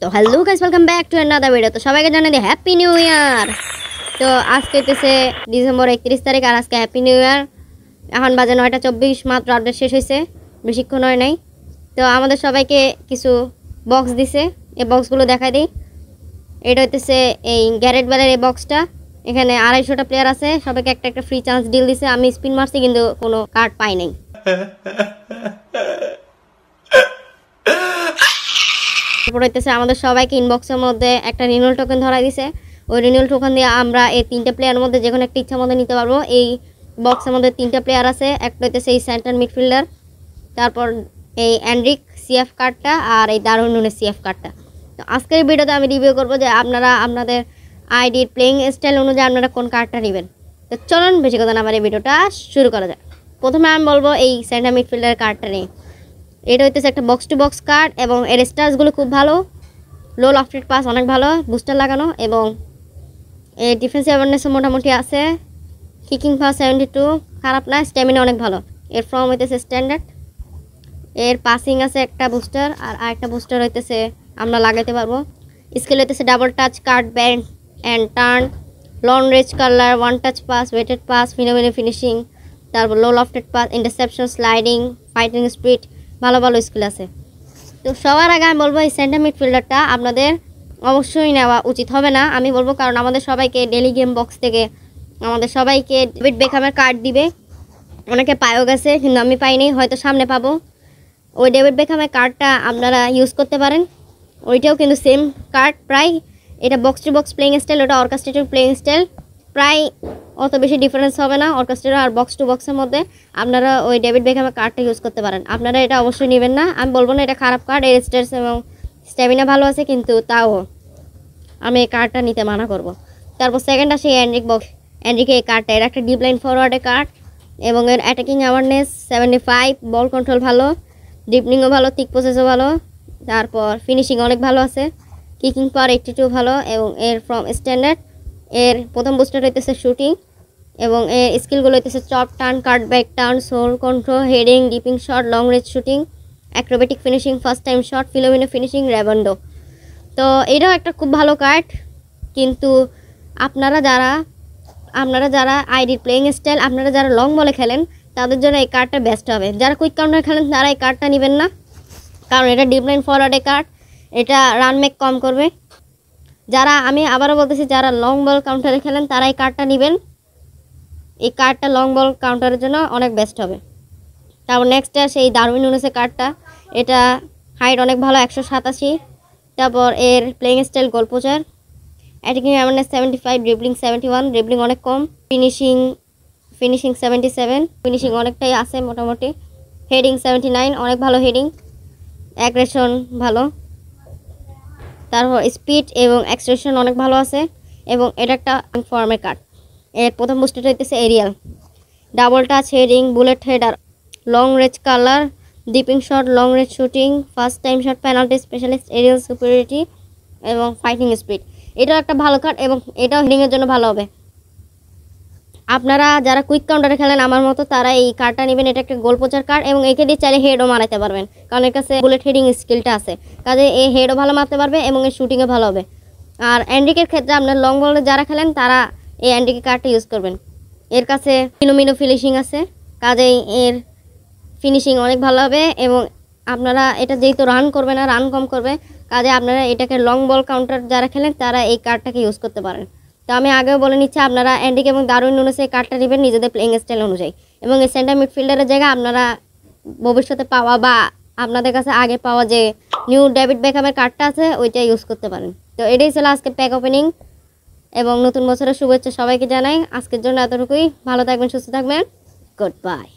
তো hello guys, welcome back to another video. তো সবাইকে জানাই দিই হ্যাপি নিউ ইয়ার। তো আজকে হইতেছে ডিসেম্বর 31 তারিখ আর আজকে হ্যাপি নিউ ইয়ার। এখন বাজে 9:24, মাত্র আপডেট শেষ হয়েছে, বেশিক্ষণ হয় নাই। তো আমাদের সবাইকে কিছু বক্স দিছে, এই বক্সগুলো দেখাই দিই। এটা হইতেছে এই গ্যারেট বেলের এই বক্সটা। এখানে 250টা প্লেয়ার আছে, সবাইকে একটা একটা ফ্রি চান্স ডিল দিছে। আমি স্পিন মারছি কিন্তু কোনো কার্ড পাই নাই। তারপর হইতেছে আমাদের সবাইকে ইনবক্সের মধ্যে একটা রিনিউয়াল টোকেন ধরা দিছে। ওই রিনিউয়াল টোকেন দিয়ে আমরা এই 3টে প্লেয়ারের মধ্যে যে কোনো একটা ইচ্ছা মধ্যে নিতে পারবো। এই বক্সের মধ্যে 3টে প্লেয়ার আছে, একটা হইতেছে এই সেন্টার মিডফিল্ডার, তারপর এই অ্যান্ড্রিক সিএফ কার্ডটা আর এই দারুন নুনের সিএফ কার্ডটা। তো আজকের ভিডিওতে আমি রিভিউ করবো যে আপনারা আপনাদের আইডির প্লেইং স্টাইল অনুযায়ী আপনারা কোন কার্ডটা নেবেন। তো চলুন বেশি কথা না আমার এই ভিডিওটা শুরু করা যায়। প্রথমে আমি বলবো এই সেন্টার মিডফিল্ডার কার্ডটা নিয়ে। এটা হইতেছে একটা বক্স টু বক্স কার্ড এবং এর স্টার্সগুলো খুব ভালো, লো লফটেড পাস অনেক ভালো, বুস্টার লাগানো এবং এর ডিফেন্সিভ অ্যাওয়ারনেসও মোটামুটি আছে। কিকিং পাওয়ার 72, খারাপ না, স্ট্যামিনা অনেক ভালো। এর ফর্ম হইতেছে স্ট্যান্ডার্ড। এর পাসিং আছে একটা বুস্টার আর আরেকটা বুস্টার হইতেছে আমরা লাগাইতে পারবো। স্কিল হইতেছে double touch, cut behind and turn, long range curler, one touch pass, weighted pass, phenomenal finishing, তারপর low lofted pass, interception, sliding, fighting speed, ভালো ভালো স্কিল আছে। তো সবার আগে আমি বলবো এই সেন্টার মিডফিল্ডারটা আপনাদের অবশ্যই নেওয়া উচিত হবে না, আমি বলবো, কারণ আমাদের সবাইকে ডেলি গেম বক্স থেকে আমাদের সবাইকে ডেভিড বেকহামের কার্ড দিবে। অনেকে পায়ও গেছে কিন্তু আমি পাইনি, হয়তো সামনে পাবো। ওই ডেভিড বেকহামের কার্ডটা আপনারা ইউজ করতে পারেন, ওইটাও কিন্তু সেম কার্ড প্রায়। এটা box to box playing style, ওটা অর্কেস্ট্রেটেড প্লেইং স্টাইল, প্রায় অত বেশি ডিফারেন্স হবে না অর্কেস্ট্রেটেড আর বক্স টু বক্সের মধ্যে। আপনারা ওই ডেভিড বেকহামের কার্ডটা ইউজ করতে পারেন, আপনারা এটা অবশ্যই নেবেন না। আমি বলবো না এটা খারাপ কার্ড, এর স্ট্যাটস এবং স্ট্যামিনা ভালো আছে, কিন্তু তাও আমি এই কার্ডটা নিতে মানা করব। তারপর সেকেন্ড আসে অ্যান্ড্রিক বক্স। অ্যান্ড্রিকে এই কার্ডটা, এর একটা ডিপ লাইন ফরওয়ার্ডের কার্ড এবং এর অ্যাটাকিং অ্যাওয়ারনেস 75, বল কন্ট্রোল ভালো, ডিপনিংও ভালো, থিক প্রসেসও ভালো, তারপর ফিনিশিং অনেক ভালো আছে, কিকিং পাওয়ার 82 ভালো এবং এর ফ্রম স্ট্যান্ডার্ড। এর প্রথম বুস্টার হইতেছে শুটিং এবং এর স্কিলগুলো হইতেছে chop, turn, cut back, turn, sole control, heading, dipping shot, long range shooting, acrobatic finishing, first time shot, ফিলোমিনো ফিনিশিং, র্যাবন্ডো। তো এটাও একটা খুব ভালো কার্ড, কিন্তু আপনারা যারা আইডির প্লেইং স্টাইল, আপনারা যারা লং বলে খেলেন তাদের জন্য এই কার্ডটা বেস্ট হবে। যারা কুইক কাউন্টার খেলেন তারা এই কার্ডটা নেবেন না, কারণ এটা ডিপ লাইন ফরওয়ার্ডের কার্ড, এটা রান মেক কম করবে। আমি আবারও বলতেছি, যারা লং বল কাউন্টারে খেলেন তারা এই কার্ডটা নেবেন, এই কার্ডটা লং বল কাউন্টারের জন্য অনেক বেস্ট হবে। তারপর নেক্সট আসে এই ডারউইন নুনেসের কার্ডটা। এটা হাইট অনেক ভালো, 187। তারপর এর playing style goal poacher, attacking awareness 75, dribbling 71, dribbling অনেক কম, ফিনিশিং 77, ফিনিশিং অনেকটাই আছে মোটামুটি, হেডিং 79, অনেক ভালো হেডিং, অ্যাগ্রেশন ভালো, তারপর স্পিড এবং অ্যাক্সেলেরেশন অনেক ভালো আছে এবং এটা একটা ফর্মের কার্ড। এর প্রথম বুস্টারটা হইতেছে aerial, double touch, heading, bullet header, long range curler, dipping shot, long range shooting, first time shot, penalty specialist, aerial superiority এবং ফাইটিং স্পিড। এটাও একটা ভালো কার্ড এবং এটাও হেডিংয়ের জন্য ভালো হবে। আপনারা যারা কুইক কাউন্টারে খেলেন আমার মতো তারা এই কার্ডটা নেবেন, এটা একটা গোল পোচার কার্ড এবং একে দিয়ে চাইলে হেডও মারাতে পারবেন, কারণ এর কাছে বুলেট হেডিং স্কিলটা আছে, কাজে এই হেডও ভালো মারতে পারবে এবং এর শুটিংও ভালো হবে। আর অ্যান্ড্রিকের ক্ষেত্রে আপনার লং বলে যারা খেলেন তারা এই অ্যান্ড্রিকের কার্ডটা ইউজ করবেন, এর কাছে ফিনোমিনো ফিনিশিং আছে, কাজেই এর ফিনিশিং অনেক ভালো হবে এবং আপনারা এটা যেহেতু রান করবে না, রান কম করবে, কাজে আপনারা এটাকে লং বল কাউন্টার যারা খেলেন তারা এই কার্ডটাকে ইউজ করতে পারেন। তো আমি আগেও বলে নিচ্ছি, আপনারা অ্যান্ড্রিক এবং দারুইন নুনেস এই কার্ডটা নেবেন নিজেদের প্লেইং স্টাইল অনুযায়ী এবং এই সেন্টার মিডফিল্ডারের জায়গায় আপনারা ভবিষ্যতে পাওয়া বা আপনাদের কাছে আগে পাওয়া যে নিউ ডেভিড বেকহামের কার্ডটা আছে ওইটা ইউজ করতে পারেন। তো এটাই ছিল আজকে প্যাক ওপেনিং এবং নতুন বছরের শুভেচ্ছা সবাইকে জানাই। আজকের জন্য এতটুকুই, ভালো থাকবেন, সুস্থ থাকবেন, গুড বাই।